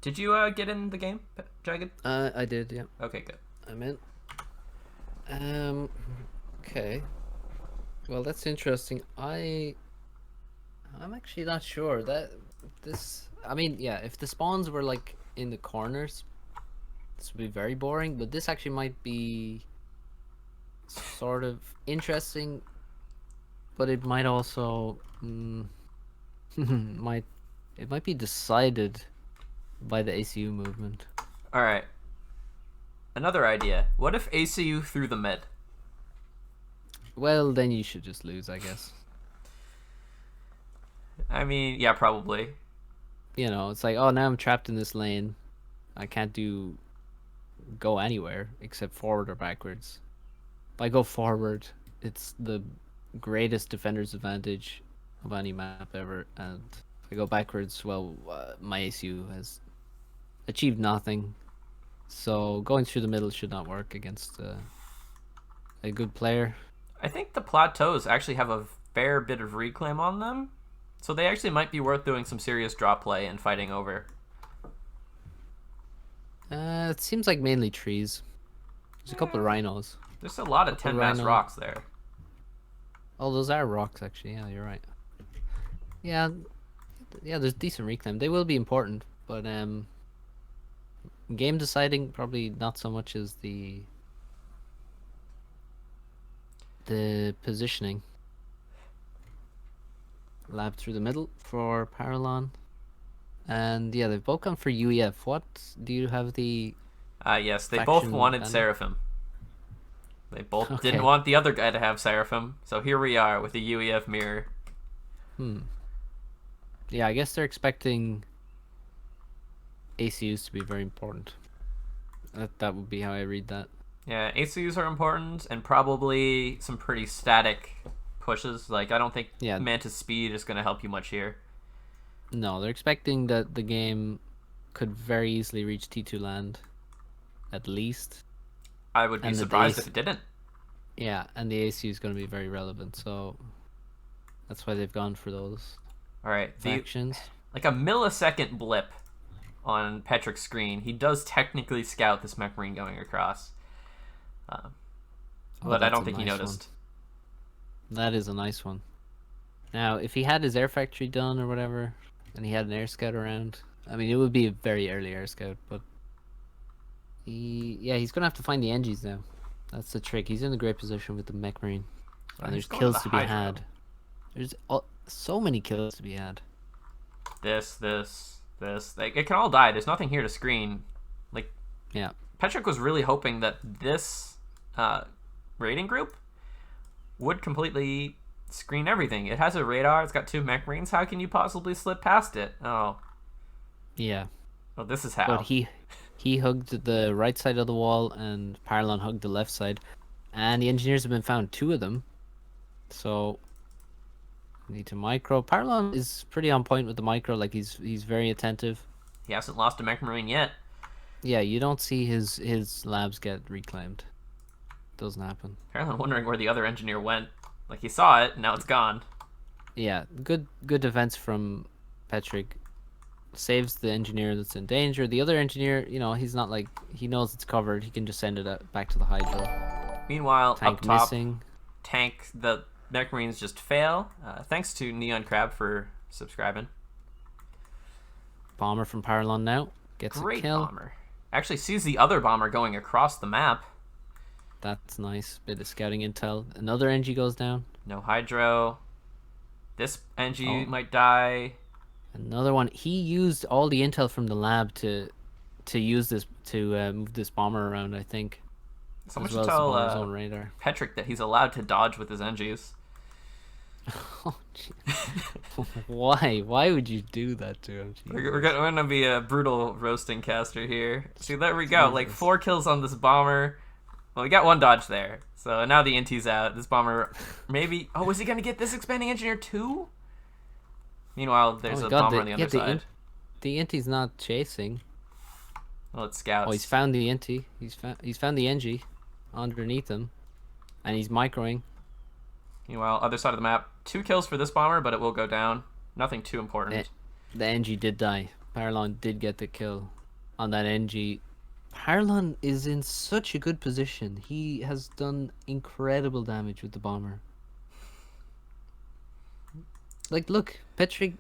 Did you get in the game, Jagged? I did, yeah. Okay, good. I'm in. Um, okay. Well, that's interesting. I'm actually not sure that this. I mean, yeah, if the spawns were like in the corners, this would be very boring. But this actually might be sort of interesting, but it might also might it might be decided by the ACU movement. All right. Another idea. What if ACU threw the mid? Well, then you should just lose, I guess. I mean, yeah, probably. You know, it's like, oh, now I'm trapped in this lane. I can't go anywhere except forward or backwards. If I go forward, it's the greatest defender's advantage of any map ever, and if I go backwards, well, my ACU has achieved nothing. So going through the middle should not work against a good player. I think the plateaus actually have a fair bit of reclaim on them, so they actually might be worth doing some serious drop play and fighting over. It seems like mainly trees. There's a couple of rhinos. There's a lot of Couple 10 mass rhino. rocks there. Oh, those are rocks, actually. Yeah, you're right. Yeah, yeah. There's decent reclaim. They will be important, but game deciding probably not so much as the positioning. Lab through the middle for Paralon, and yeah, they've both gone for UEF. What do you have the Yes, they both faction wanted banner? Seraphim. They both didn't Okay. want the other guy to have Seraphim, so here we are with the UEF mirror. Hmm. Yeah, I guess they're expecting ACUs to be very important. That would be how I read that. Yeah, ACUs are important, and probably some pretty static pushes. Like, I don't think Yeah, Manta's speed is going to help you much here. no, they're expecting that the game could very easily reach T2 land, at least, I would be and that surprised if it didn't. yeah, and the ACU is going to be very relevant. So that's why they've gone for those All right, factions. like a millisecond blip on Petric's screen, he does technically scout this mech marine going across. Oh, But I that's don't a think he nice noticed. one. That is a nice one. Now, if he had his air factory done or whatever, and he had an air scout around, I mean, it would be a very early air scout, but he's gonna have to find the NGs now. That's the trick. He's in a great position with the mech marine, and He's there's going to the kills to be Hydro. had. There's so many kills to be had. This. Like, it can all die. There's nothing here to screen. Like, Yeah, Petric was really hoping that this raiding group would completely screen everything. It has a radar. It's got two mech marines. How can you possibly slip past it? Oh, yeah. well, this is how. But he hugged the right side of the wall, and Paralon hugged the left side, and the engineers have been found, two of them. So need to micro. Paralon is pretty on point with the micro. Like he's very attentive. He hasn't lost a mech marine yet. Yeah, you don't see his labs get reclaimed. Doesn't happen. Apparently, I'm wondering where the other engineer went. Like, he saw it, and now it's gone. Yeah, good defense from Petric. Saves the engineer that's in danger. The other engineer, you know, he's not like, he knows it's covered. He can just send it back to the Hydro. Meanwhile, Tank up top, missing. tank, the mech marines just fail. Thanks to Neon Crab for subscribing. Bomber from Paralon now gets Great a kill. bomber. Actually sees the other bomber going across the map. That's nice. Bit of scouting intel. Another NG goes down. No Hydro. This NG Oh. might die. Another one. He used all the intel from the lab to use this to move this bomber around, I think, Someone as should well as the bomber's tell own radar. Petric that he's allowed to dodge with his NGs. Oh, why? Why would you do that to him? We're gonna be a brutal roasting caster here. See, there we go. Like 4 kills on this bomber. Well, we got 1 dodge there. So now the NT's out. This bomber, maybe. Oh, is he gonna get this expanding engineer too? Meanwhile, there's a bomber on the other side. The Inti's not chasing. Well, it scouts. Oh, he's found the Inti. He's found the NG underneath him, and he's microing. Meanwhile, other side of the map. 2 kills for this bomber, but it will go down. Nothing too important. The NG did die. Paralon did get the kill on that NG. Paralon is in such a good position. He has done incredible damage with the bomber. Like, look, Petric.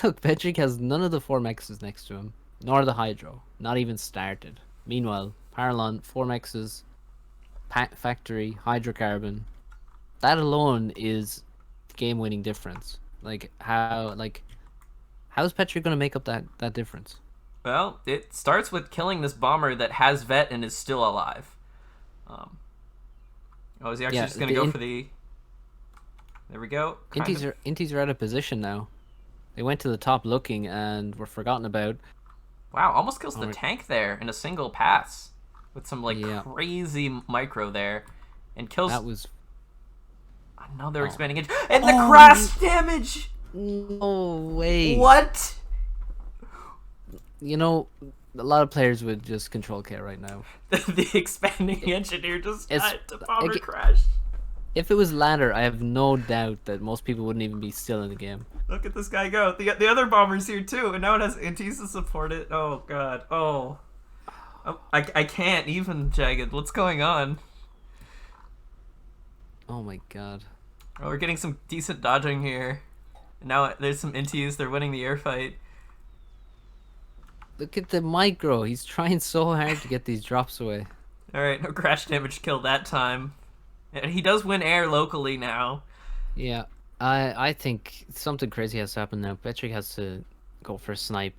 Look, Petric has none of the 4 mexes next to him, nor the Hydro. Not even started. Meanwhile, Paralon, 4 mexes, factory, hydrocarbon. That alone is game-winning difference. How's Petric gonna make up that difference? Well, it starts with killing this bomber that has vet and is still alive. Is he actually just gonna go for the? There we go. Inties are out of position now. They went to the top looking and were forgotten about. Wow, almost kills the tank there in a single pass with some crazy micro there, and kills. That was. Now they're expanding it, and the crash damage. No way. What? You know, a lot of players would just control K right now. The expanding engineer just died to bomber crash. If it was ladder, I have no doubt that most people wouldn't even be still in the game. Look at this guy go. The other bomber's here too, and now it has inties to support it. Oh god. Oh. I can't even, Jagged. What's going on? Oh my god. Oh, we're getting some decent dodging here. Now there's some inties. They're winning the air fight. Look at the micro. He's trying so hard to get these drops away. Alright, no crash damage kill that time. And he does win air locally now. Yeah, I think something crazy has to happen now. Petric has to go for a snipe.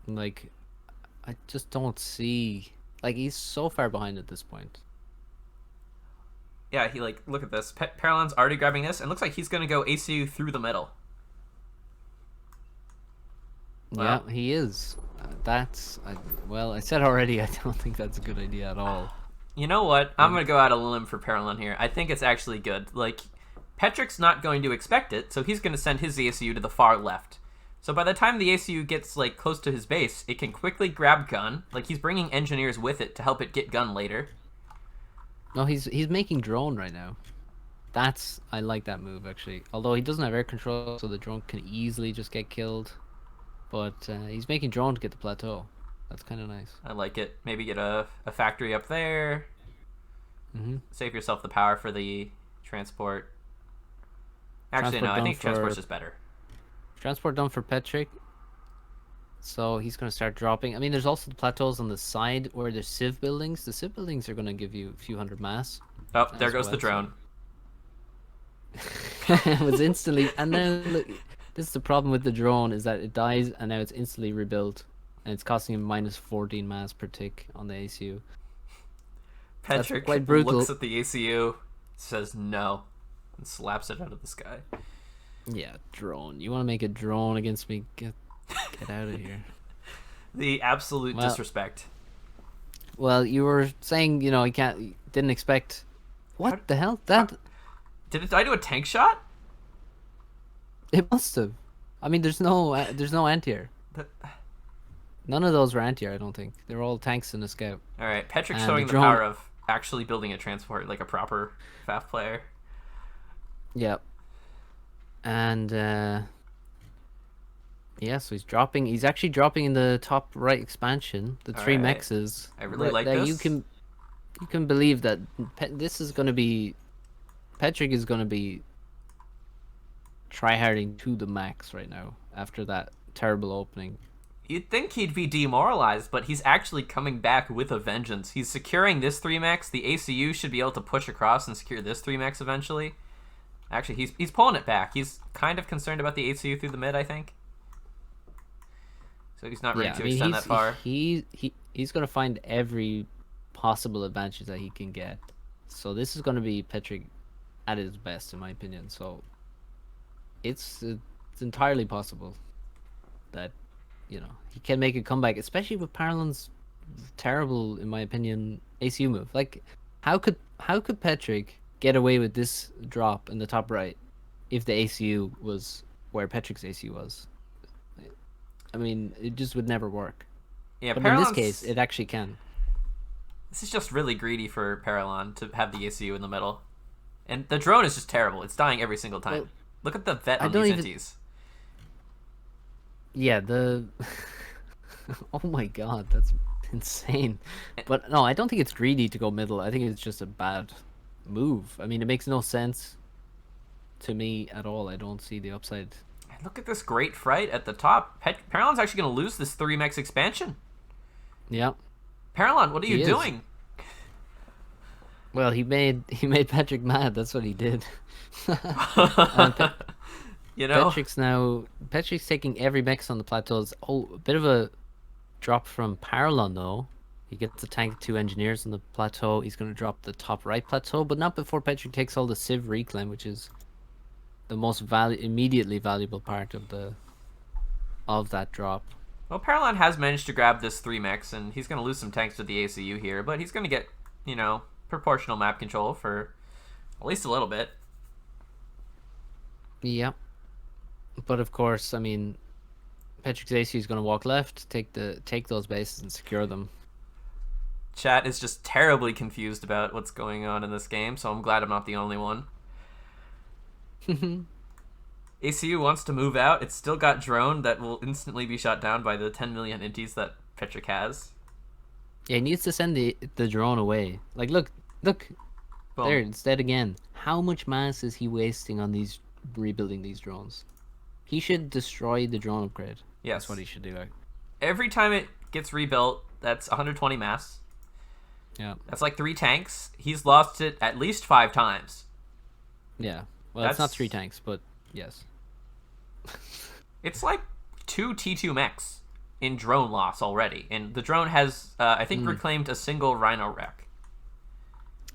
Like, I just don't see... Like, he's so far behind at this point. Yeah, look at this. Paralon's already grabbing this, and looks like he's going to go ACU through the middle. Wow. Yeah, he is. I said already, I don't think that's a good idea at all. You know what? I'm going to go out on a limb for Paralon here. I think it's actually good. Like, Petric's not going to expect it, so he's going to send his ACU to the far left. So by the time the ACU gets, close to his base, it can quickly grab gun. Like, he's bringing engineers with it to help it get gun later. No, he's making drone right now. I like that move, actually. Although he doesn't have air control, so the drone can easily just get killed. But he's making drone to get the plateau. That's kind of nice. I like it. Maybe get a factory up there. Save yourself the power for the transport. Actually, no, I think transport's just better. Transport done for Petric. So he's going to start dropping. I mean, there's also the plateaus on the side where there's civ buildings. The civ buildings are going to give you a few hundred mass. Oh, there goes the drone. It was instantly... And now, look, this is the problem with the drone, is that it dies and now it's instantly rebuilt. And it's costing him minus 14 mass per tick on the ACU. Petric looks at the ACU, says no, and slaps it out of the sky. Yeah, drone. You want to make a drone against me? Get out of here. The absolute disrespect. Well, you were saying, he didn't expect... What the hell? Did it die to a tank shot? It must have. I mean, there's no anti-air. None of those were anti-air, I don't think. They were all tanks and a scout. Alright, Petric's showing the power of actually building a transport like a proper FAF player. Yep. And, yeah, so he's dropping. He's actually dropping in the top right expansion. The 3 mexes. I really like this. You can believe that this is going to be... Petric is going to be tryharding to the max right now after that terrible opening. You'd think he'd be demoralized, but he's actually coming back with a vengeance. He's securing this 3-max. The ACU should be able to push across and secure this 3-max eventually. Actually, he's pulling it back. He's kind of concerned about the ACU through the mid, I think. So he's not ready to extend that far. He's going to find every possible advantage that he can get. So this is going to be Petric at his best, in my opinion. So it's entirely possible that he can make a comeback, especially with Paralon's terrible, in my opinion, ACU move. Like, how could Petric get away with this drop in the top right if the ACU was where Petric's ACU was? I mean, it just would never work. Yeah, but in this case, it actually can. This is just really greedy for Paralon to have the ACU in the middle. And the drone is just terrible. It's dying every single time. Look at the vet on these inties. Yeah, the oh my god, that's insane. But no, I don't think it's greedy to go middle. I think it's just a bad move. I mean, it makes no sense to me at all. I don't see the upside. Look at this great fright at the top. Paralon's actually going to lose this 3-mex expansion. Yeah, Paralon, what are you he is. doing? Well, he made Petric mad. That's what he did. And You know? Petric's taking every mix on the plateaus. Oh, a bit of a drop from Paralon though. He gets the tank 2 engineers on the plateau. He's going to drop the top right plateau, but not before Petric takes all the Civ reclaim, which is the most immediately valuable part of that drop. Well, Paralon has managed to grab this 3-mex, and he's going to lose some tanks to the ACU here, but he's going to get, proportional map control for at least a little bit. Yeah, but of course, I mean, Petric's ACU is going to walk left, take those bases and secure them. Chat is just terribly confused about what's going on in this game, so I'm glad I'm not the only one. ACU wants to move out. It's still got drone that will instantly be shot down by the 10 million inties that Petric has. Yeah, he needs to send the drone away. Like, look, Boom. there, it's dead again. How much mass is he wasting on rebuilding these drones? He should destroy the drone upgrade. Yes. That's what he should do. Every time it gets rebuilt, that's 120 mass. Yeah. That's like 3 tanks. He's lost it at least 5 times. Yeah. Well, it's not 3 tanks, but yes. It's like 2 T2 mechs in drone loss already. And the drone has, I think, reclaimed a single Rhino wreck.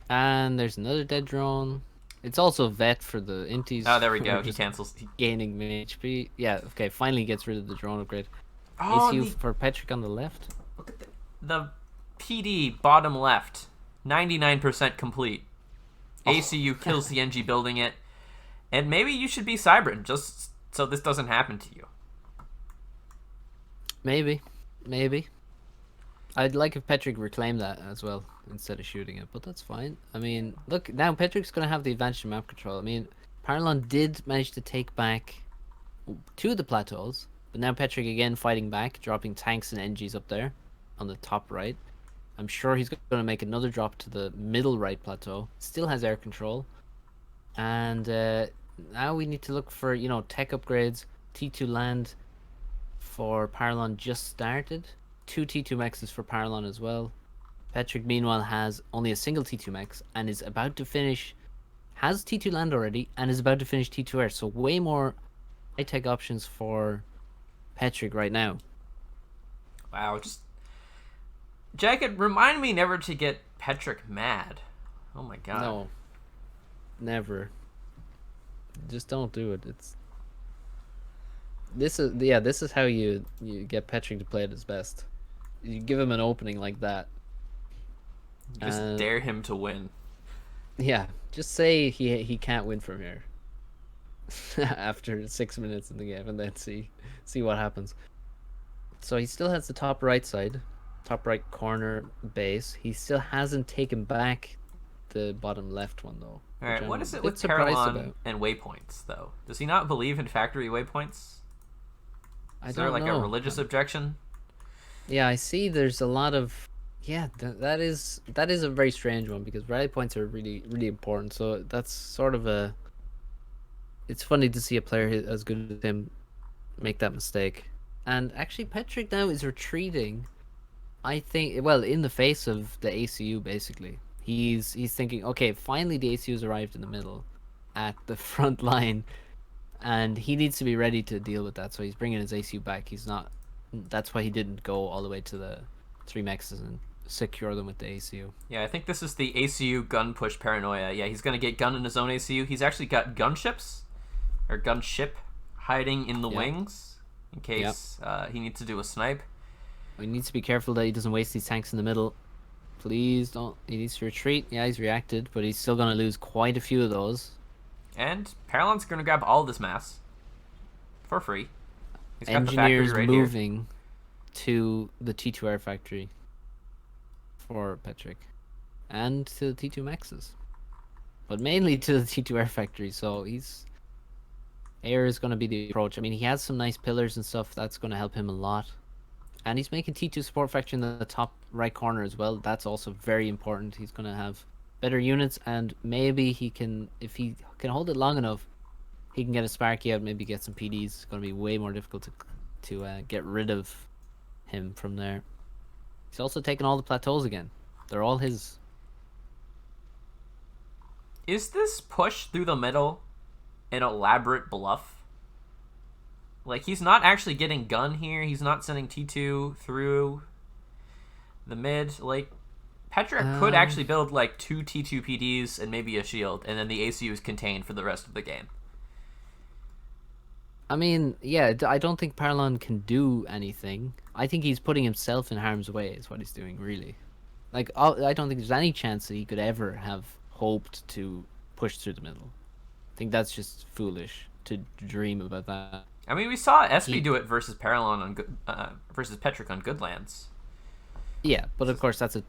And there's another dead drone. It's also vet for the inties. Oh, there we go. He cancels. Gaining HP. Yeah, okay. Finally gets rid of the drone upgrade. Oh, ACU for Petric on the left. Look at the PD bottom left. 99% complete. ACU kills the NG building it. And maybe you should be Cybran, just so this doesn't happen to you. Maybe. I'd like if Petric reclaimed that as well instead of shooting it, but that's fine. I mean, look, now Petric's going to have the advantage of map control. I mean, Paralon did manage to take back 2 of the plateaus, but now Petric again fighting back, dropping tanks and NGs up there on the top right. I'm sure he's going to make another drop to the middle right plateau. Still has air control. And now we need to look for, tech upgrades. T2 land for Paralon just started. 2 T2 mexes for Paralon as well. Petric, meanwhile, has only a single T2 mex and is about to finish. Has T2 land already and is about to finish T2 air. So way more high-tech options for Petric right now. Wow, just... Jacket, remind me never to get Petric mad. Oh my god. No. Never. Just don't do it. This is how you get Petric to play at his best. You give him an opening like that. Just dare him to win. Yeah, just say he can't win from here. After 6 minutes in the game, and then see what happens. So he still has the top right side, top right corner base. He still hasn't taken back the bottom left one though. All right, what is it with Paralon and waypoints though? Does he not believe in factory waypoints? Is there like a religious objection? Yeah, I see. There's a lot of that is a very strange one because rally points are really really important. So that's sort of it's funny to see a player as good as him make that mistake. And actually, Petric now is retreating. I think, well, in the face of the ACU, basically, he's thinking, okay, finally the ACU's arrived in the middle, at the front line, and he needs to be ready to deal with that. So he's bringing his ACU back. He's not. That's why he didn't go all the way to the 3 mexes and secure them with the ACU. Yeah, I think this is the ACU gun push paranoia. Yeah, he's gonna get gun in his own ACU. He's actually got gunships or gunship hiding in the wings in case he needs to do a snipe. He needs to be careful that he doesn't waste these tanks in the middle. Please don't. He needs to retreat. Yeah, he's reacted, but he's still going to lose quite a few of those. And Paralon's going to grab all this mass for free. He's got Engineers the factory right moving here. to the T2 air factory for Petric and to the T2 mexes, but mainly to the T2 air factory. So Air is going to be the approach. I mean, he has some nice pillars and stuff. That's going to help him a lot. And he's making T2 support factory in the top right corner as well. That's also very important. He's going to have better units, and maybe he can, if he can hold it long enough, he can get a Sparky out, maybe get some PDs. It's going to be way more difficult to get rid of him from there. He's also taken all the plateaus again. They're all his. Is this push through the middle an elaborate bluff? Like, he's not actually getting gun here. He's not sending T2 through the mid. Like, Petric could actually build, like, 2 T2 PDs and maybe a shield, and then the ACU is contained for the rest of the game. I mean, yeah, I don't think Paralon can do anything. I think he's putting himself in harm's way is what he's doing, really. Like, I don't think there's any chance that he could ever have hoped to push through the middle. I think that's just foolish to dream about that. I mean, we saw SB do it versus Paralon on versus Petric on Goodlands. Yeah, but of course that's a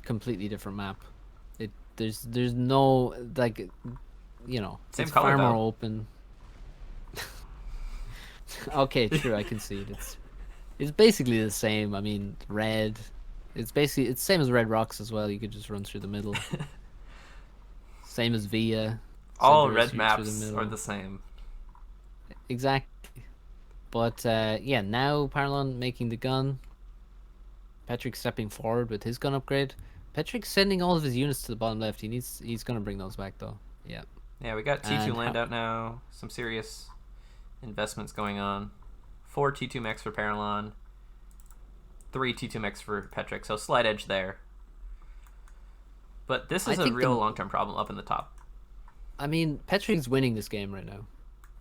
completely different map. There's no, like, you know, Same it's color, far more though. open. Okay, true, I can see it. It's basically the same. I mean, red. It's the same as Red Rocks as well. You could just run through the middle. Same as Via. All Center red through maps the are middle. the same. Exactly. But yeah, now Paralon making the gun. Petric stepping forward with his gun upgrade. Petric sending all of his units to the bottom left. He's gonna bring those back though. Yeah. Yeah, we got T2 And land out now. Some serious investments going on. 4 T2 mechs for Paralon. 3 T2 mechs for Petric. So slight edge there. But this is a real long-term problem up in the top. I mean, Petric's winning this game right now.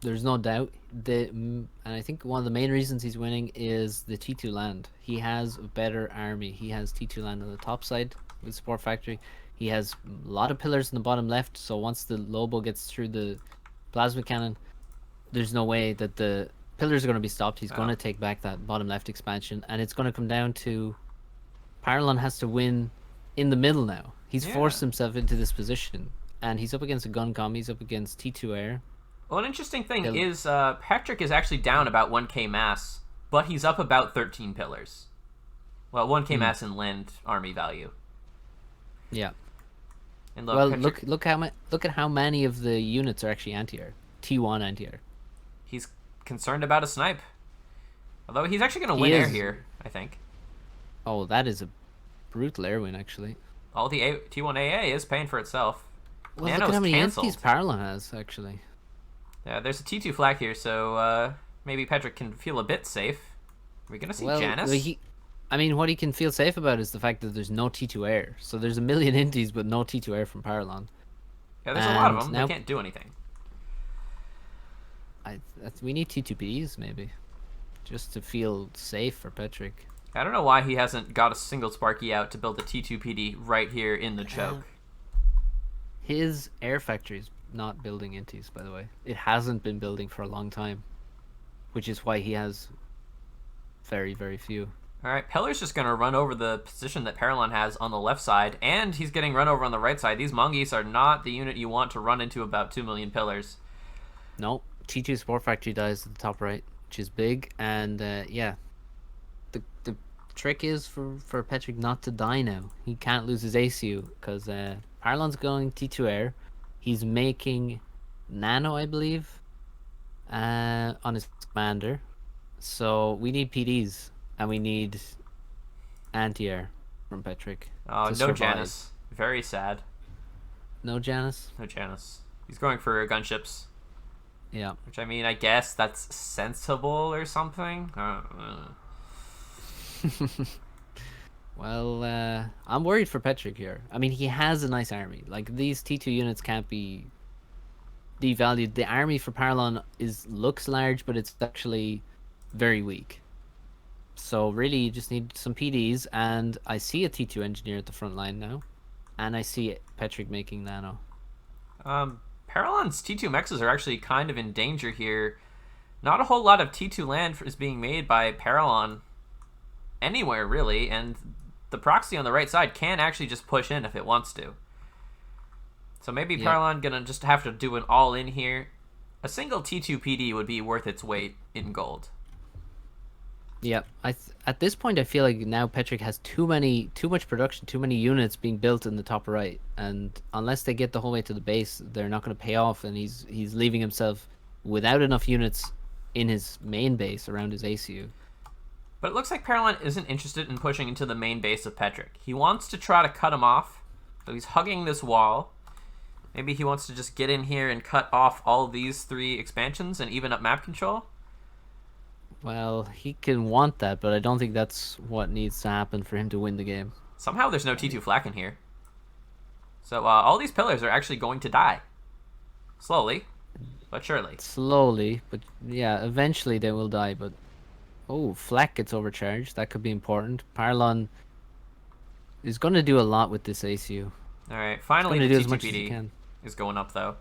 There's no doubt. And I think one of the main reasons he's winning is the T2 land. He has a better army. He has T2 land on the top side with support factory. He has a lot of pillars in the bottom left. So once the Lobo gets through the plasma cannon, there's no way that the pillars are going to be stopped. He's going to take back that bottom left expansion, and it's going to come down to Paralon has to win in the middle now. He's forced himself into this position, and he's up against a gun com. He's up against T2 air. Well, an interesting thing is Petric is actually down about 1k mass, but he's up about 13 pillars. Well, 1k mass in land army value. Yeah. And look at how many of the units are actually anti-air. T1 anti-air. He's concerned about a snipe. Although he's actually going to win air here, I think. Oh, that is a brutal air win, actually. All the T1 AA is paying for itself. Well, Nano's look at how many canceled. empties Paralon has, actually. Yeah, there's a T2 flag here, so maybe Petric can feel a bit safe. Are we going to see Janus? I mean, what he can feel safe about is the fact that there's no T2 air. So there's a million inties, but no T2 air from Paralon. Yeah, there's a lot of them. They can't do anything. We need T2Ps, maybe. Just to feel safe for Petric. I don't know why he hasn't got a single Sparky out to build a T2 PD right here in the choke. His air factory is not building inties, by the way. It hasn't been building for a long time. Which is why he has very, very few. Alright, Peller's just going to run over the position that Paralon has on the left side, and he's getting run over on the right side. These Mongoose are not the unit you want to run into about 2 million pillars. No, T2 Sport Factory dies at the top right, which is big, and yeah. The trick is for Petric not to die now. He can't lose his ACU, because Paralon's going T2 air. He's making Nano, I believe, on his commander. So we need PDs. And we need anti-air from Petric. Oh, no survive. Janus. Very sad. No Janus? No Janus. He's going for gunships. Yeah. Which, I mean, I guess that's sensible or something. Well, I'm worried for Petric here. I mean, he has a nice army. Like, these T2 units can't be devalued. The army for Paralon looks large, but it's actually very weak. So really, you just need some PDs, and I see a T2 engineer at the front line now, and I see Petric making Nano. Paralon's T2 mexes are actually kind of in danger here. Not a whole lot of T2 land is being made by Paralon anywhere, really, and the proxy on the right side can actually just push in if it wants to. So maybe Paralon gonna just have to do an all-in here. A single T2 PD would be worth its weight in gold. Yeah, at this point I feel like now Petric has too much production, too many units being built in the top right, and unless they get the whole way to the base, they're not going to pay off, and he's leaving himself without enough units in his main base around his ACU. But it looks like Paralon isn't interested in pushing into the main base of Petric. He wants to try to cut him off, so he's hugging this wall. Maybe he wants to just get in here and cut off all these 3 expansions and even up map control. Well, he can want that, but I don't think that's what needs to happen for him to win the game. Somehow there's no T2 flak in here. So all these pillars are actually going to die. Slowly, but surely. Slowly, but yeah, eventually they will die, but... Oh, flak gets overcharged. That could be important. Paralon is going to do a lot with this ACU. Alright, finally the T2PD is going up, though.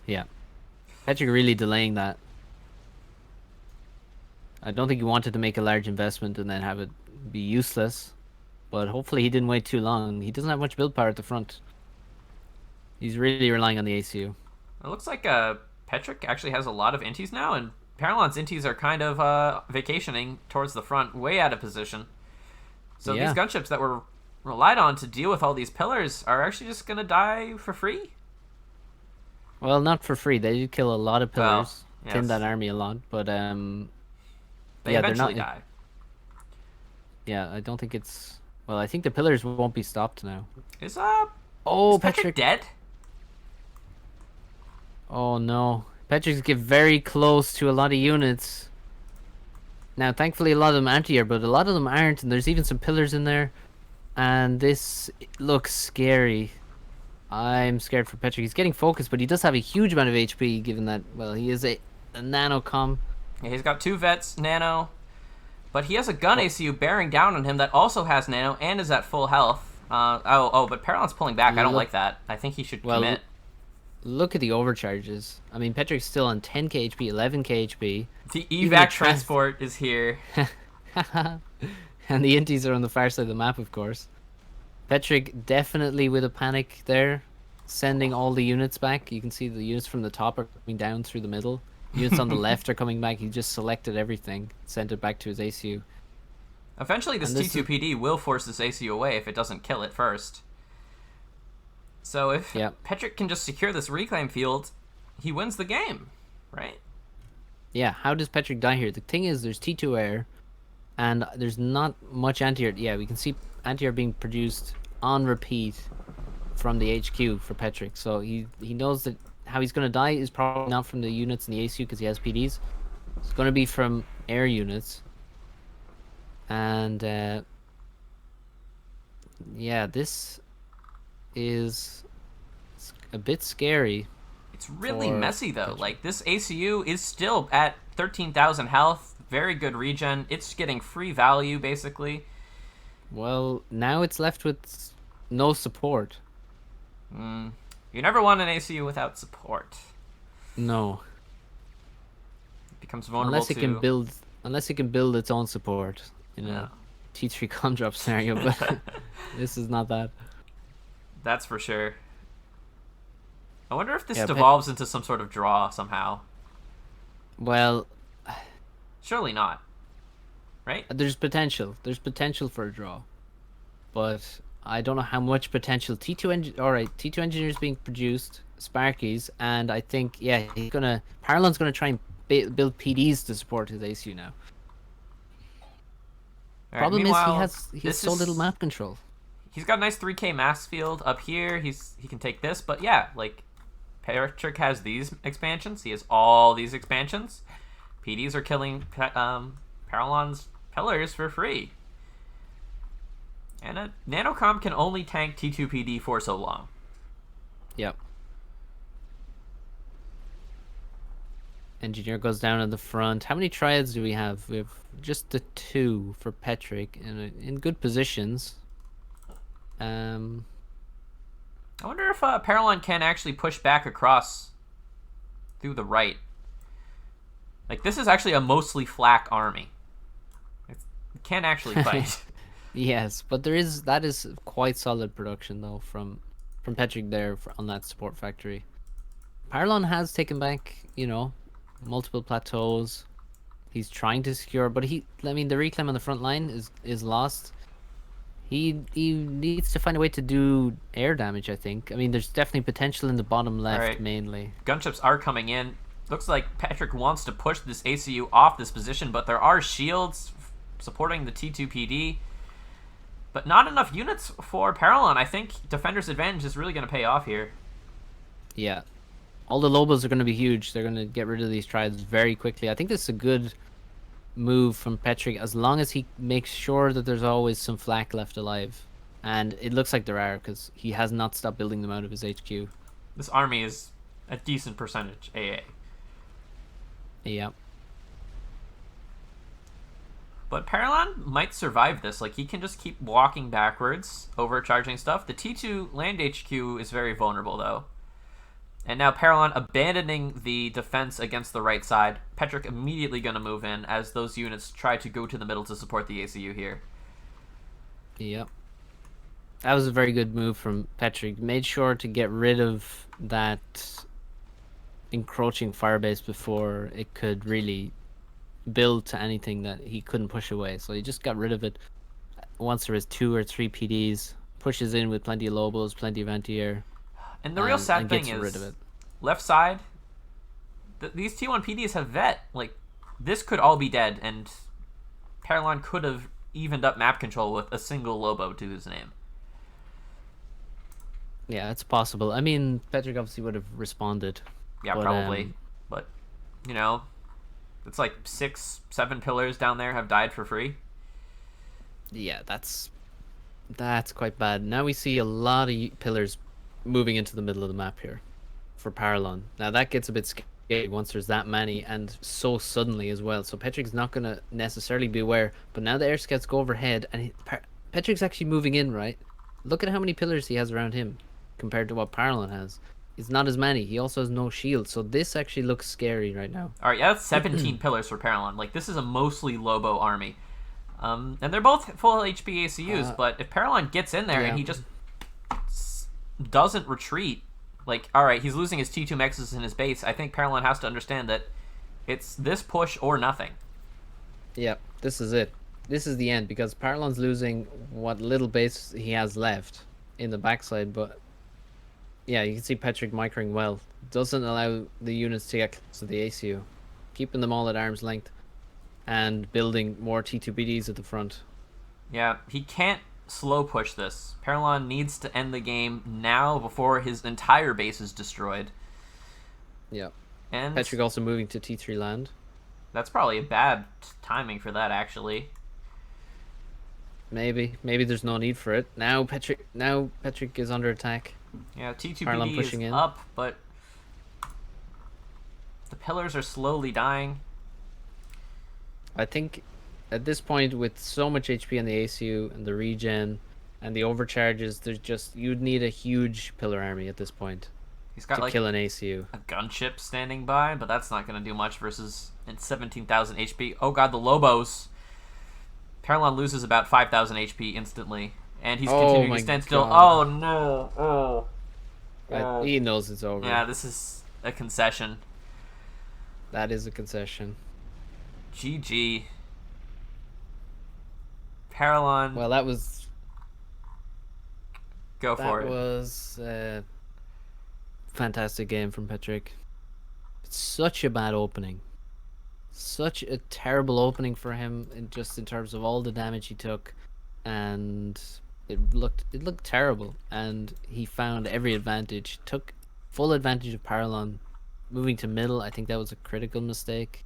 Yeah. Petric really delaying that. I don't think he wanted to make a large investment and then have it be useless. But hopefully he didn't wait too long. He doesn't have much build power at the front. He's really relying on the ACU. It looks like Petric actually has a lot of inties now, and Paralon's inties are kind of vacationing towards the front, way out of position. So yeah. These gunships that were relied on to deal with all these pillars are actually just going to die for free? Well, not for free. They do kill a lot of pillars. Well, Thin that army a lot, but they yeah, eventually they're not, die. Yeah, I don't think it's... Well, I think the pillars won't be stopped now. Is Oh, is Petric dead? Oh no. Petric's get very close to a lot of units. Now, thankfully, a lot of them aren't here, but a lot of them aren't, and there's even some pillars in there. And this looks scary. I'm scared for Petric. He's getting focused, but he does have a huge amount of HP, given that, well, he is a nanocom. Yeah, he's got 2 vets, nano, but he has a gun ACU bearing down on him that also has nano and is at full health. But Paralon's pulling back. I don't like that. I think he should commit. Look at the overcharges. I mean, Petric's still on 10k HP, 11k HP. The evac transport is here. And the inties are on the far side of the map, of course. Petric definitely with a panic there, sending all the units back. You can see the units from the top are coming down through the middle. Units on the left are coming back. He just selected everything, sent it back to his ACU. Eventually, this T2PD will force this ACU away if it doesn't kill it first. So if Petric can just secure this reclaim field, he wins the game, right? Yeah, how does Petric die here? The thing is, there's T2 air, and there's not much anti-air. Yeah, we can see anti-air being produced on repeat from the HQ for Petric. So he knows that how he's going to die is probably not from the units in the ACU because he has PDs. It's going to be from air units. And yeah, this is a bit scary. It's really messy though. Petric. Like, this ACU is still at 13,000 health, very good regen. It's getting free value basically. Well, now it's left with no support. You never want an ACU without support. No. It becomes vulnerable unless it can build its own support in a T3 con drop scenario, but this is not that. That's for sure. I wonder if this devolves into some sort of draw somehow. Well, surely not. Right? There's potential. There's potential for a draw. But I don't know how much potential. T2 engineers being produced, Sparkies, and I think Paralon's gonna try and build PDs to support his ACU now. Problem is he has so little map control. He's got a nice 3k mass field up here. He can take this, but yeah, like Petric has these expansions. He has all these expansions. PDs are killing Paralon's pillars for free. And a nanocom can only tank T2PD for so long. Yep. Engineer goes down in the front. How many triads do we have? We have just the 2 for Petric in good positions. I wonder if Paralon can actually push back across through the right. Like, this is actually a mostly flak army. It can't actually fight. Yes, but that is quite solid production though from from Petric there on that support factory. Paralon has taken back, you know, multiple plateaus. He's trying to secure, but I mean, the reclaim on the front line is lost. He needs to find a way to do air damage, I think. I mean, there's definitely potential in the bottom All left right. mainly. Gunships are coming in. Looks like Petric wants to push this ACU off this position, but there are shields supporting the T2PD. But not enough units for Paralon. I think Defender's Advantage is really going to pay off here. Yeah. All the Lobos are going to be huge. They're going to get rid of these triads very quickly. I think this is a good move from Petric as long as he makes sure that there's always some flak left alive. And it looks like there are because he has not stopped building them out of his HQ. This army is a decent percentage AA. Yeah. But Paralon might survive this. Like, he can just keep walking backwards, overcharging stuff. The T2 land HQ is very vulnerable, though. And now Paralon abandoning the defense against the right side. Petric immediately going to move in as those units try to go to the middle to support the ACU here. Yep. That was a very good move from Petric. Made sure to get rid of that encroaching firebase before it could really build to anything that he couldn't push away. So he just got rid of it once there was 2 or 3 PDs. Pushes in with plenty of Lobos, plenty of anti-air. And the real sad thing is, rid of it. Left side, these T1 PDs have vet. Like, this could all be dead, and Paralon could have evened up map control with a single Lobo to his name. Yeah, it's possible. I mean, Petric obviously would have responded. Yeah, probably. But, you know, it's like 6, 7 pillars down there have died for free. Yeah, that's quite bad. Now we see a lot of pillars moving into the middle of the map here for Paralon. Now that gets a bit scary once there's that many and so suddenly as well. So Petric's not going to necessarily be aware, but now the air scouts go overhead and Petric's actually moving in, right? Look at how many pillars he has around him compared to what Paralon has. It's not as many. He also has no shield, so this actually looks scary right now. All right, yeah, that's 17 pillars for Paralon. Like, this is a mostly Lobo army. And they're both full HP ACUs, but if Paralon gets in there and he just doesn't retreat, like, all right, he's losing his T2 mexes in his base. I think Paralon has to understand that it's this push or nothing. Yep, this is it. This is the end because Paralon's losing what little base he has left in the backside, but yeah, you can see Petric microing well. Doesn't allow the units to get close to the ACU, keeping them all at arm's length and building more T2BDs at the front. Yeah, he can't slow push this. Paralon needs to end the game now before his entire base is destroyed. Yeah. And Petric also moving to T3 land. That's probably a bad timing for that, actually. Maybe there's no need for it. Now Petric is under attack. Yeah, T2BD is in. Up, but the pillars are slowly dying. I think at this point, with so much HP on the ACU and the regen and the overcharges, there's just you'd need a huge pillar army at this point. He's got to like kill an ACU. A gunship standing by, but that's not going to do much versus 17,000 HP. Oh god, the Lobos. Paralon loses about 5,000 HP instantly, and he's continuing to stand still. Oh no! Oh. He knows it's over. Yeah, this is a concession. That is a concession. GG. Paralon. Well, that was. Go for it. That was a fantastic game from Petric. It's such a bad opening. Such a terrible opening for him, in terms of all the damage he took, and it looked terrible. And he found every advantage, took full advantage of Paralon, moving to middle. I think that was a critical mistake.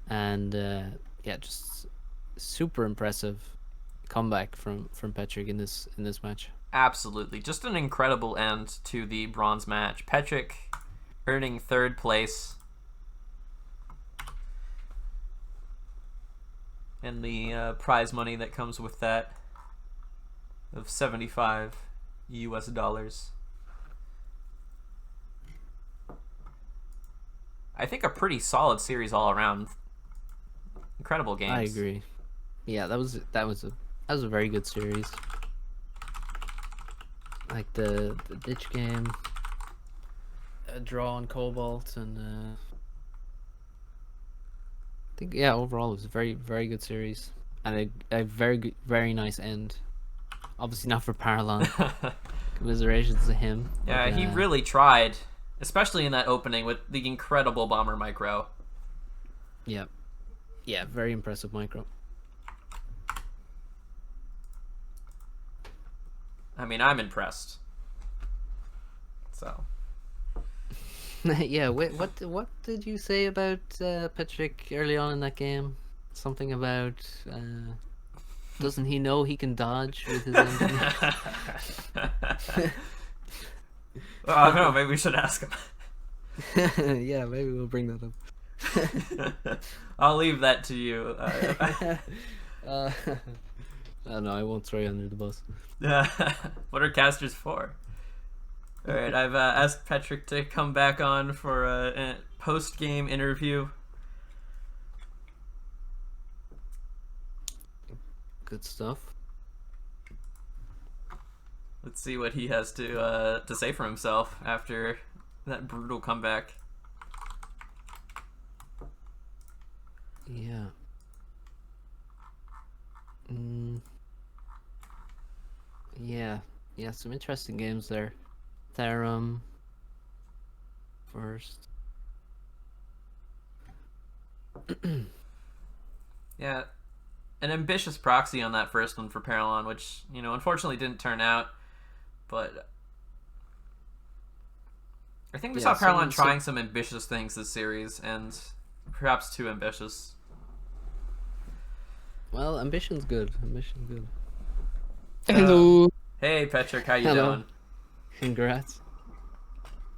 And yeah, just super impressive comeback from Petric in this match. Absolutely, just an incredible end to the bronze match. Petric earning 3rd place. And the prize money that comes with that of $75 US. I think a pretty solid series all around. Incredible games. I agree. Yeah, that was a very good series. like the ditch game, a draw on Cobalt, and I think yeah, overall it was a very good series and a very nice end. Obviously not for Paralon. Commiserations to him. Yeah, But, he really tried, especially in that opening with the incredible bomber micro. yeah, yeah, very impressive micro. I mean, I'm impressed. So. Yeah, wait, what did you say about Petric early on in that game? Something about doesn't he know he can dodge with his engineer? Well, I don't know. Maybe we should ask him. Yeah, maybe we'll bring that up. I'll leave that to you. No, I won't throw you under the bus. What are casters for? All right, I've asked Petric to come back on for a post-game interview. Good stuff. Let's see what he has to say for himself after that brutal comeback. Yeah. Yeah, some interesting games there. Therum first. Yeah, an ambitious proxy on that first one for Paralon, which, unfortunately didn't turn out. But I think we saw Paralon trying some ambitious things this series, and perhaps too ambitious. Well, ambition's good. Ambition's good. Hello. Hey, Petric, how you doing? Congrats.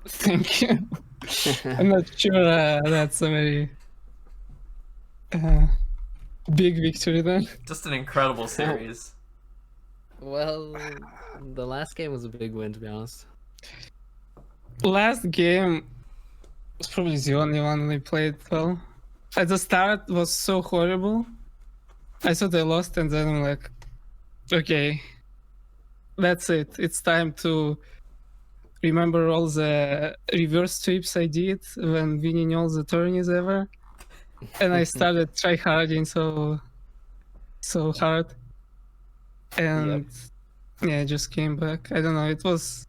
Thank you. I'm not sure that's a very big victory then. Just an incredible series. Well, the last game was a big win, to be honest. Last game was probably the only one we played well. At the start was so horrible. I thought I lost, and then I'm like, okay, that's it. It's time to remember all the reverse sweeps I did when winning all the tourneys ever. And I started tryharding so hard. And yeah, I just came back. I don't know, it was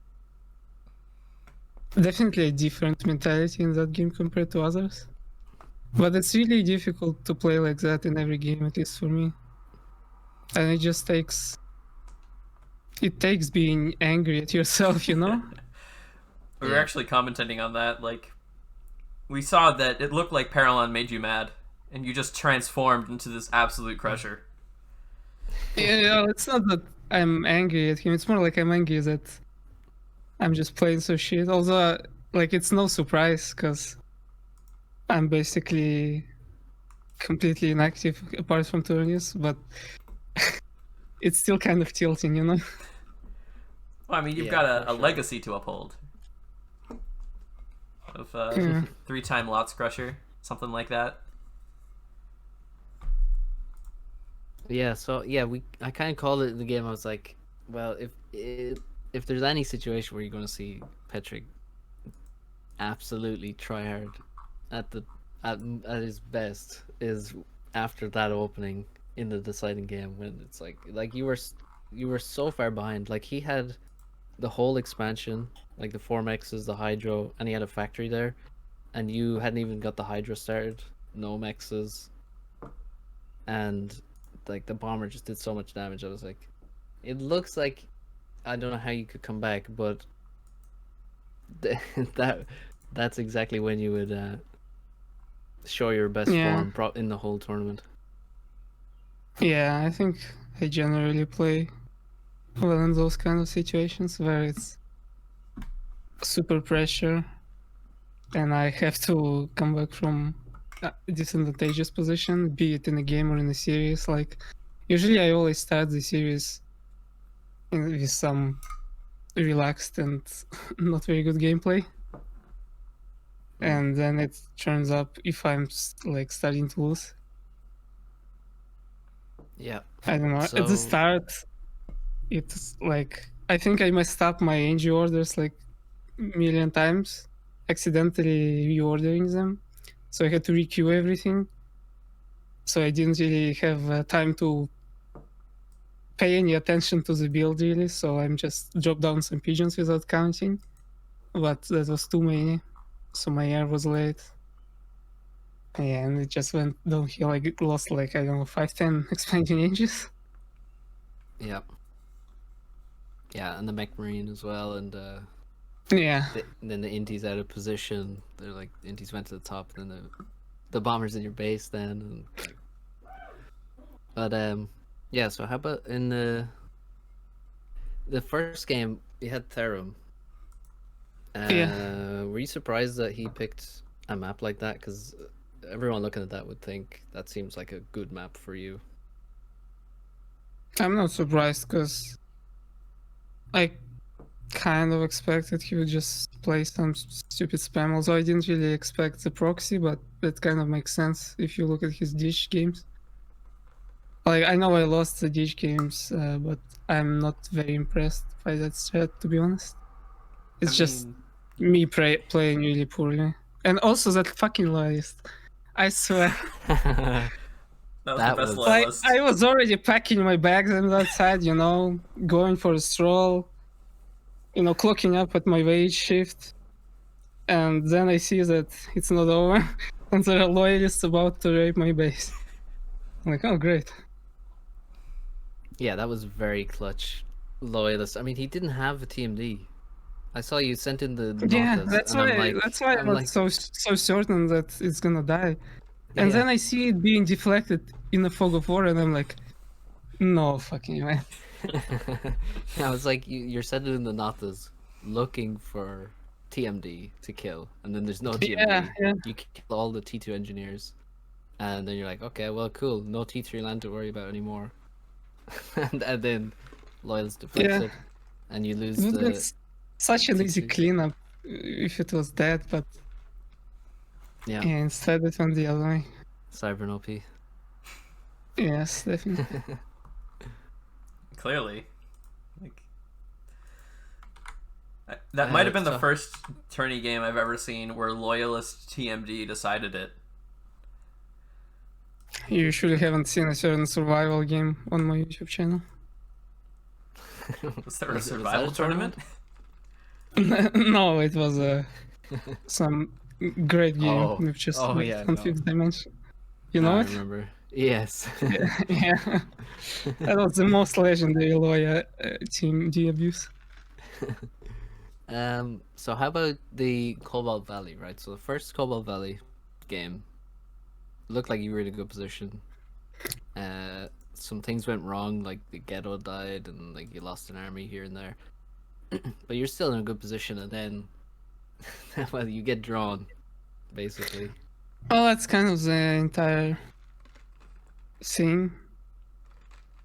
definitely a different mentality in that game compared to others. But it's really difficult to play like that in every game, at least for me. And it just takes being angry at yourself, you know? We were actually commenting on that. Like, we saw that it looked like Paralon made you mad, and you just transformed into this absolute crusher. Yeah, it's not that I'm angry at him. It's more like I'm angry that I'm just playing so shit. Although, like, it's no surprise, because I'm basically completely inactive apart from tourneys, but it's still kind of tilting, you know? Well, I mean, you've got a legacy to uphold. Of 3-time Lots Crusher, something like that. Yeah, so yeah, I kind of called it in the game. I was like, well, if there's any situation where you're going to see Petric absolutely try hard at his best is after that opening in the deciding game, when it's like you were so far behind. Like, he had the whole expansion, like the 4 mexes, the hydro, and he had a factory there, and you hadn't even got the hydro started, no mexes, and like the bomber just did so much damage. I was like, it looks like, I don't know how you could come back, but that's exactly when you would show your best form in the whole tournament. Yeah, I think I generally play well in those kind of situations where it's super pressure and I have to come back from a disadvantageous position, be it in a game or in a series. Like, usually I always start the series with some relaxed and not very good gameplay, and then it turns up if I'm like starting to lose. Yeah, I don't know. At the start, it's like I think I messed up my NG orders like a million times, accidentally reordering them. So I had to requeue everything. So I didn't really have time to pay any attention to the build really. So I'm just drop down some pigeons without counting. But that was too many. So my air was late. Yeah, and it just went downhill. I lost like, I don't know, 5-10 expanding inches. Yeah. Yeah, and the mech marine as well, and Yeah. then the inties out of position. They're like inties went to the top, and then the bombers in your base then. But yeah. So how about in the first game you had Therum? Yeah. Were you surprised that he picked a map like that? Because everyone looking at that would think that seems like a good map for you. I'm not surprised because I kind of expected he would just play some stupid spam. Although I didn't really expect the proxy, but that kind of makes sense if you look at his dish games. Like, I know I lost the dish games, but I'm not very impressed by that strat, to be honest. It's just me playing really poorly. And also that fucking loyalist. I swear. That was That the best was- Like, loyalist. I was already packing my bags on that side, you know, going for a stroll, you know, clocking up at my wage shift. And then I see that it's not over, and there are loyalists about to rape my base. I'm like, oh, great. Yeah, that was very clutch. Loyalist. I mean, he didn't have a TMD. I saw you sent in the Yeah, notas, that's and why. I'm like, That's why I'm I like, was so certain that it's gonna die. And yeah. then I see it being deflected in the fog of war, and I'm like, no fucking way. I was like, you're sending in the notas, looking for TMD to kill, and then there's no TMD. Yeah. You kill all the T2 engineers, and then you're like, okay, well, cool, no T3 land to worry about anymore. and then Loyal's deflected, and you lose It would have been the such an easy T3. cleanup if it was dead, but Yeah, instead it went the other way. Cyber OP. Yes, definitely. Clearly. Like, that might have been the so- first tourney game I've ever seen where loyalist TMD decided it. You usually haven't seen a certain survival game on my YouTube channel. Was there a Was that a survival tournament? No, it was some great game Oh. with just Oh, based yeah, on no. fifth dimension. You I know it? remember. Yes. Yeah. That was the most legendary lawyer team D abuse. So how about the Cobalt Valley, right? So the first Cobalt Valley game looked like you were in a good position. Some things went wrong, like the ghetto died and like you lost an army here and there. But you're still in a good position, and then well, you get drawn, basically. Well, that's kind of the entire thing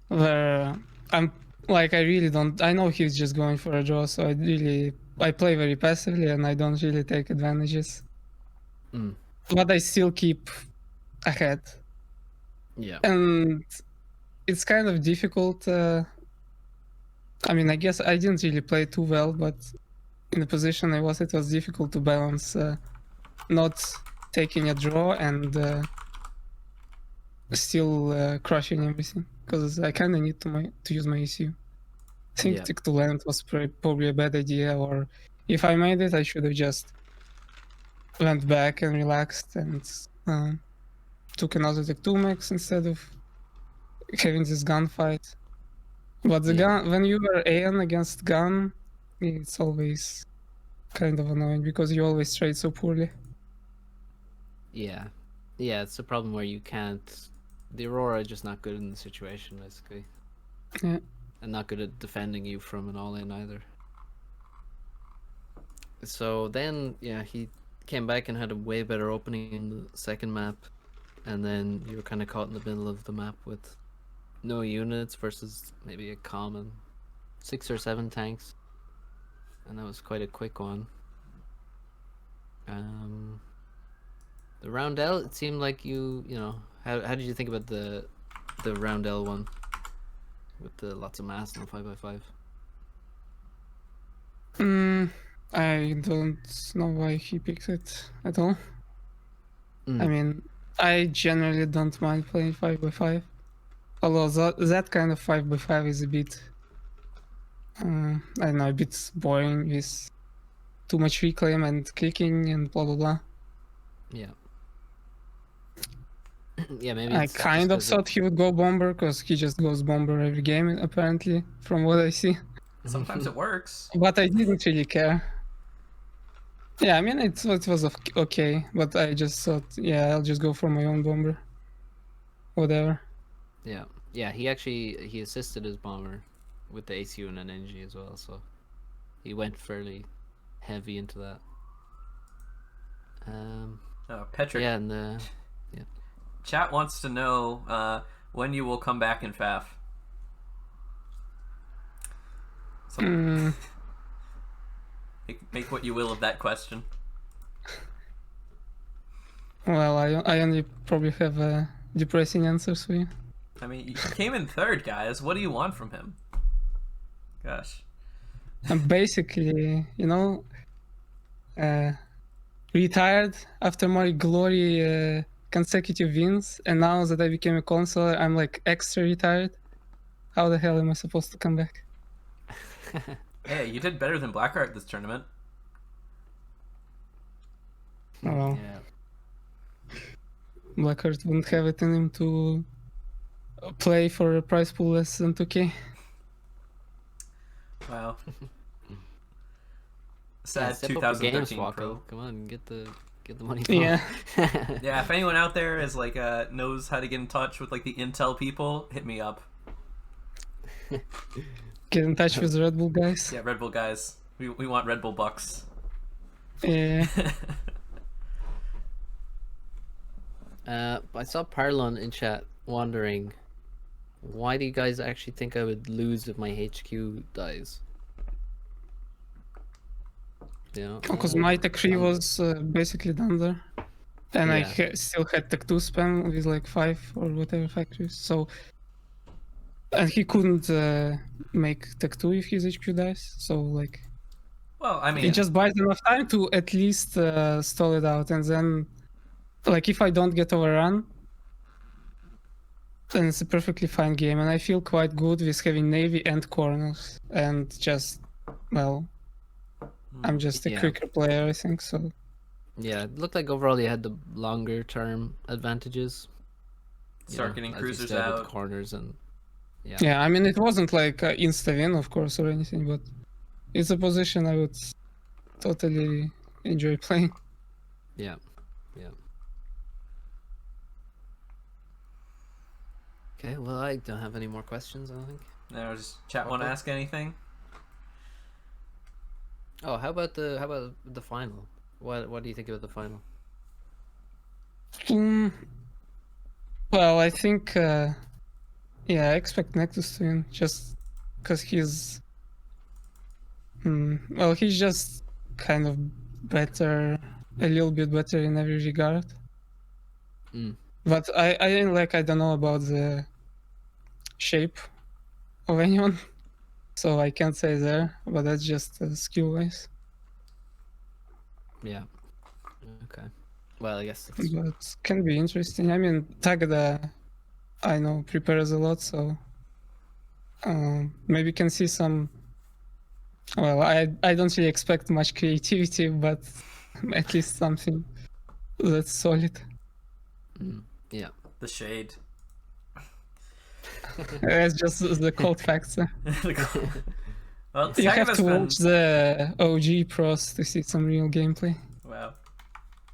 where I'm like, I really don't. I know he's just going for a draw, so I play very passively and I don't really take advantages. Mm. But I still keep ahead, Yeah. and it's kind of difficult. I mean, I guess I didn't really play too well, but in the position I was, it was difficult to balance not taking a draw and still crushing everything, because I kind of need to use my ECU. I think Yeah. tick to land was probably a bad idea, or if I made it, I should have just went back and relaxed and took another tick 2 max instead of having this gunfight. But the Yeah. gun, when you are AN against gun, it's always kind of annoying because you always trade so poorly. Yeah. Yeah, it's a problem where you can't. The Aurora is just not good in the situation, basically. Yeah. And not good at defending you from an all-in either. So then, yeah, he came back and had a way better opening in the second map, and then you were kind of caught in the middle of the map with no units versus maybe a common 6 or 7 tanks, and that was quite a quick one. The Roundel, it seemed like you know, how did you think about the Roundel one with the lots of mass and 5x5? I don't know why he picked it at all. I Mm. mean, I generally don't mind playing 5x5. Although that kind of 5x5 is a bit, I don't know, a bit boring with too much reclaim and clicking and blah blah blah. Yeah. Yeah, maybe I it's just kind of 'cause thought he would go bomber because he just goes bomber every game, apparently, from what I see. Sometimes it works. But I didn't really care. Yeah, I mean, it was okay, but I just thought, yeah, I'll just go for my own bomber. Whatever. Yeah, yeah. He assisted his bomber with the ACU and an NG as well, so he went fairly heavy into that. Petric, Yeah, and yeah. chat wants to know when you will come back in FAF. So, make what you will of that question. Well, I only probably have depressing answers for you. I mean, you came in third, guys. What do you want from him? Gosh. I'm basically, retired after my glory consecutive wins, and now that I became a consular, I'm like extra retired. How the hell am I supposed to come back? Hey, you did better than Blackheart this tournament. Oh, well. Yeah. Blackheart wouldn't have it in him to play for a prize pool less than 2K. Wow. Yeah, Sad step up your game, 2013 Swkoll. pro. Come on, get the money. Yeah. Yeah, if anyone out there is like knows how to get in touch with like the Intel people, hit me up. Get in touch with the Red Bull guys. Yeah, Red Bull guys. We want Red Bull bucks. Yeah. I saw Paralon in chat wondering, why do you guys actually think I would lose if my HQ dies? You know, Because my tech 3 was basically done there. And I still had tech 2 spam with like 5 or whatever factories. So, and he couldn't make tech 2 if his HQ dies. So, like, well, I mean, it just buys enough time to at least stall it out. And then, like, if I don't get overrun, then it's a perfectly fine game. And I feel quite good with having Navy and corners. And just, well, I'm just a quicker player, I think, so. Yeah, it looked like overall you had the longer term advantages. start getting as you cruisers said, with out. corners and Yeah, I mean, it wasn't like insta win, of course, or anything, but it's a position I would totally enjoy playing. Yeah. Okay, well, I don't have any more questions, I don't think. No, just chat want to ask anything? Oh, how about the final? What do you think about the final? Well, I think, I expect Nexus to win, just because he's, he's just kind of better, a little bit better in every regard. But I don't know about the shape of anyone, so I can't say there, but that's just skill wise. Yeah. Okay. Well, I guess But it can be interesting. I mean, Tagada, I know, prepares a lot, so maybe can see some. Well, I don't really expect much creativity, but at least something that's solid. Yeah. The shade. It's just the cold factor. Well, You have to been... watch the OG pros to see some real gameplay. Wow.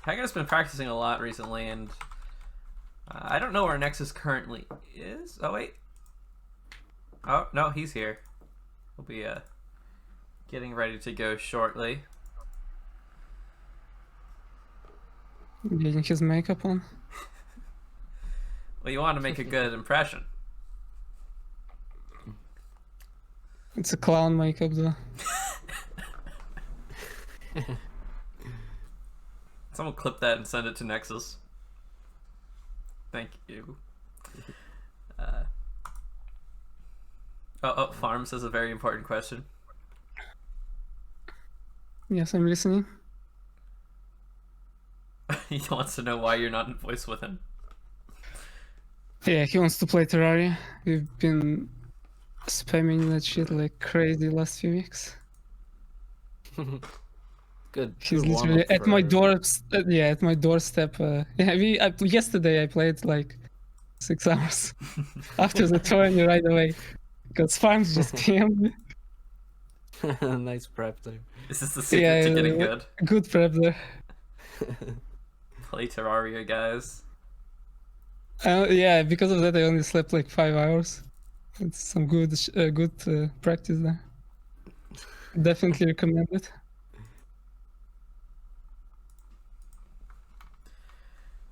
Tagada's been practicing a lot recently, and I don't know where Nexus currently is. Oh, wait. Oh, no, he's here. He'll be getting ready to go shortly. Getting his makeup on. Well, you want to make a good impression. It's a clown makeup, though. Someone clip that and send it to Nexus. Thank you. Farms has a very important question. Yes, I'm listening. He wants to know why you're not in voice with him. Yeah, he wants to play Terraria. We've been spamming that shit like crazy last few weeks. Good. He's Good warm literally up at for... my door. Yeah, at my doorstep. Yesterday I played like 6 hours after the tourney right away because farms just PM'd me. Nice prep there. This is the secret to getting good. Good prep there. Play Terraria, guys. Yeah, because of that I only slept like 5 hours. It's some good practice there. Definitely recommend it.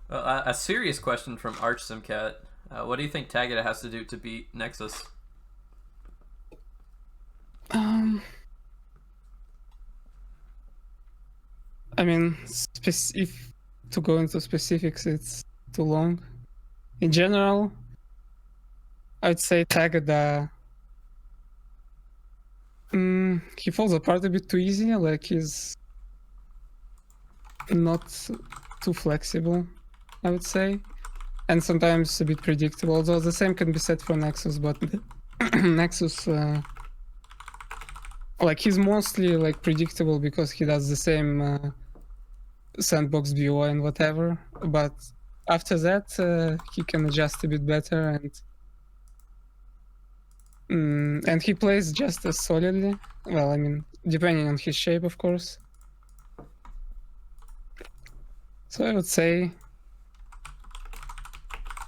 A serious question from ArchSimCat. What do you think Tagada has to do to beat Nexus? I mean, if to go into specifics, it's too long. In general, I'd say Tagada. He falls apart a bit too easy. Like he's not too flexible, I would say, and sometimes a bit predictable. Although the same can be said for Nexus, but Nexus, like he's mostly like predictable because he does the same sandbox BO and whatever. But after that, he can adjust a bit better and he plays just as solidly. Well, I mean, depending on his shape, of course. So I would say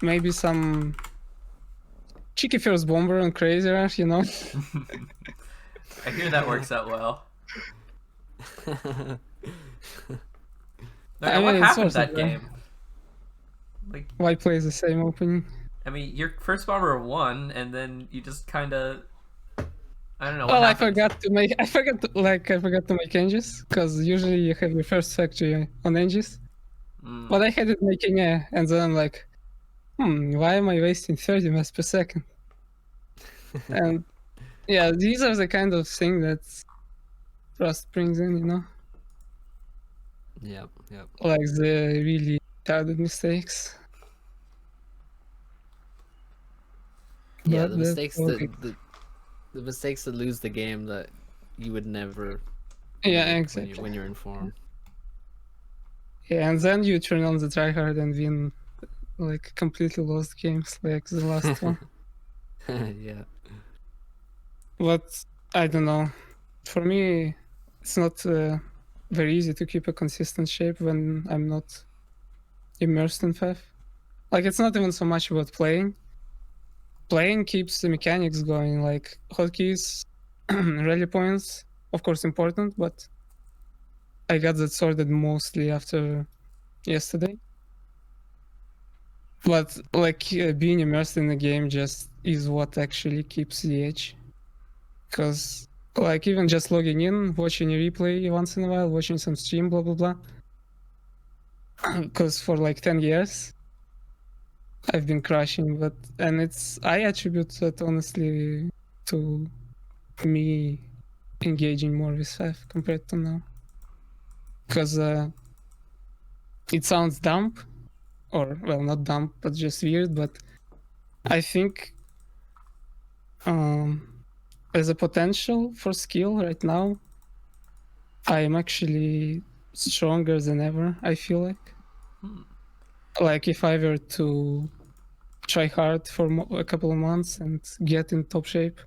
maybe some cheeky first bomber on Crazier, you know? I hear that works out well. I mean, what it's happened also that game? Like, why play the same opening? I mean, your first bomber won, and then you just kind of, I don't know. Well, What I happened? forgot to make engines because usually you have your first factory on engines. But I had it making air, and then I'm like, why am I wasting 30 mass per second? And yeah, these are the kind of thing that Rust brings in, you know? Yep. Like the really targeted mistakes. Yeah, But the mistakes the mistakes that lose the game that you would never make exactly. when you're in form. Yeah, and then you turn on the tryhard and win like completely lost games like the last one. Yeah. But I don't know. For me, it's not very easy to keep a consistent shape when I'm not immersed in FF. Like it's not even so much about playing. Playing keeps the mechanics going, like hotkeys, rally points, of course important, but I got that sorted mostly after yesterday. But like being immersed in the game just is what actually keeps the edge. Because like even just logging in, watching a replay once in a while, watching some stream, blah blah blah. Because for like 10 years I've been crushing, I attribute that honestly to me engaging more with FF compared to now. Because it sounds dumb, or well, not dumb, but just weird. But I think as a potential for skill right now, I am actually stronger than ever. I feel like, like if I were to try hard for a couple of months and get in top shape,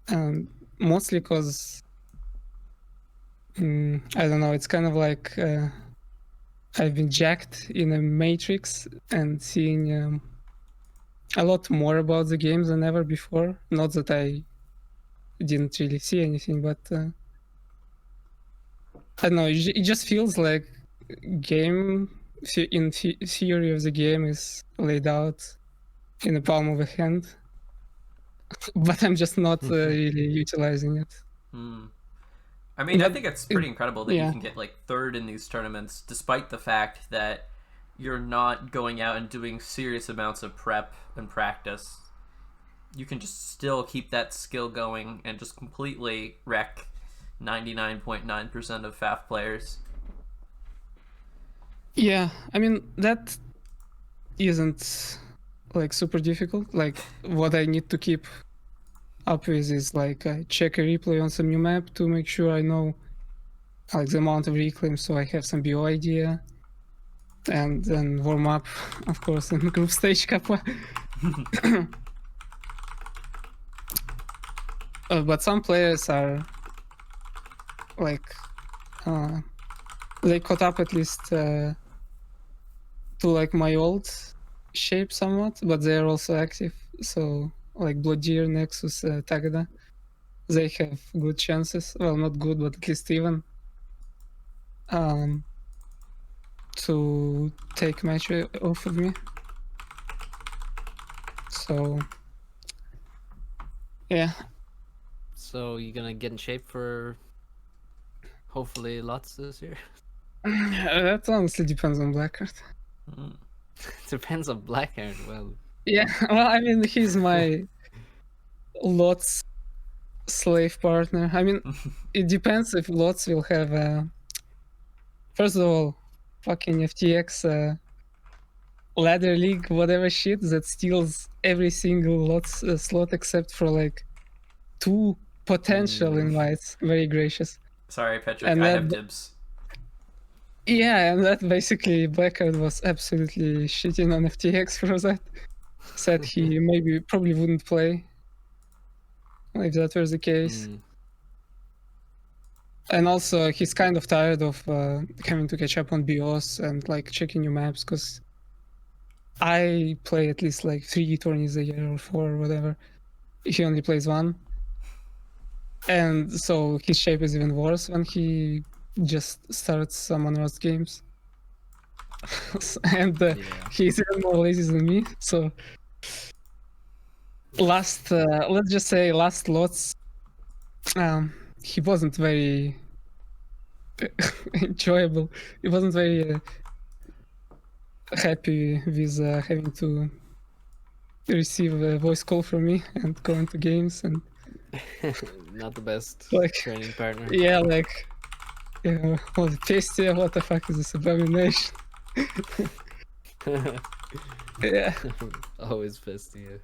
and mostly because I don't know, it's kind of like I've been jacked in a matrix and seeing a lot more about the games than ever before. Not that I didn't really see anything, but I don't know, it just feels like game in theory of the game is laid out in the palm of a hand, but I'm just not really utilizing it. I mean, I But think it's pretty incredible that you yeah. can get like third in these tournaments, despite the fact that you're not going out and doing serious amounts of prep and practice. You can just still keep that skill going and just completely wreck 99.9% of FAF players. Yeah, I mean that isn't like super difficult. Like what I need to keep up with is like I check a replay on some new map to make sure I know like the amount of reclaims, so I have some BO idea, and then warm up, of course, in group stage kappa. But some players are like they caught up at least to like my old shape somewhat, but they are also active. So like Blood Deer, Nexus, Tagada, they have good chances. Well, not good, but at least even to take match off of me. So yeah. So you gonna get in shape for hopefully lots this year? That honestly depends on Blackheart. Depends on Blackheart. Well, Yeah, well, I mean, he's my Lots slave partner. I mean, it depends if Lots will have. First of all, fucking FTX ladder league, whatever shit that steals every single Lots slot except for like 2 potential invites. Very gracious. Sorry, Petric, And I that, have dibs. yeah, and that basically Blackheart was absolutely shitting on FTX for that. Said he probably wouldn't play if that was the case. And also, he's kind of tired of having to catch up on BOS and like checking new maps, because I play at least like 3 tourneys a year or 4 or whatever. He only plays 1. And so his shape is even worse when he just starts some unrust games. And he's even more lazy than me. So let's just say last lots, he wasn't very enjoyable. He wasn't very happy with having to receive a voice call from me and go into games and not the best like training partner. Yeah, like oh, tasty, what the fuck is this abomination? Yeah. Always pissed at you.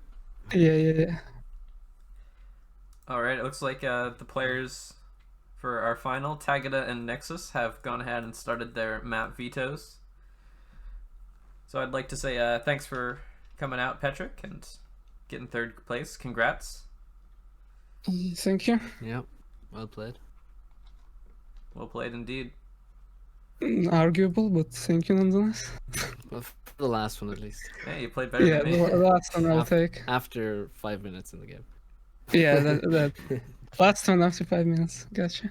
Yeah. Alright, it looks like the players for our final, Tagada and Nexus, have gone ahead and started their map vetoes. So I'd like to say thanks for coming out, Petric, and getting 3rd place. Congrats. Thank you. Yep. Well played. Well played indeed. Arguable, but thank you nonetheless. Well, for the last one at least. Yeah, you played better Yeah, than me. the last one I'll take. After 5 minutes in the game. Yeah, that last one after 5 minutes. Gotcha.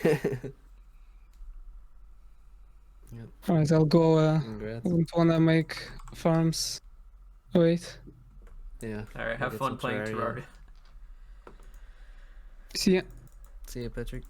Yep. Alright, I'll go. I Congrats. don't wanna make farms wait. Yeah. Alright, have Get fun some playing Terraria. Terraria. See ya. See you, Patrick.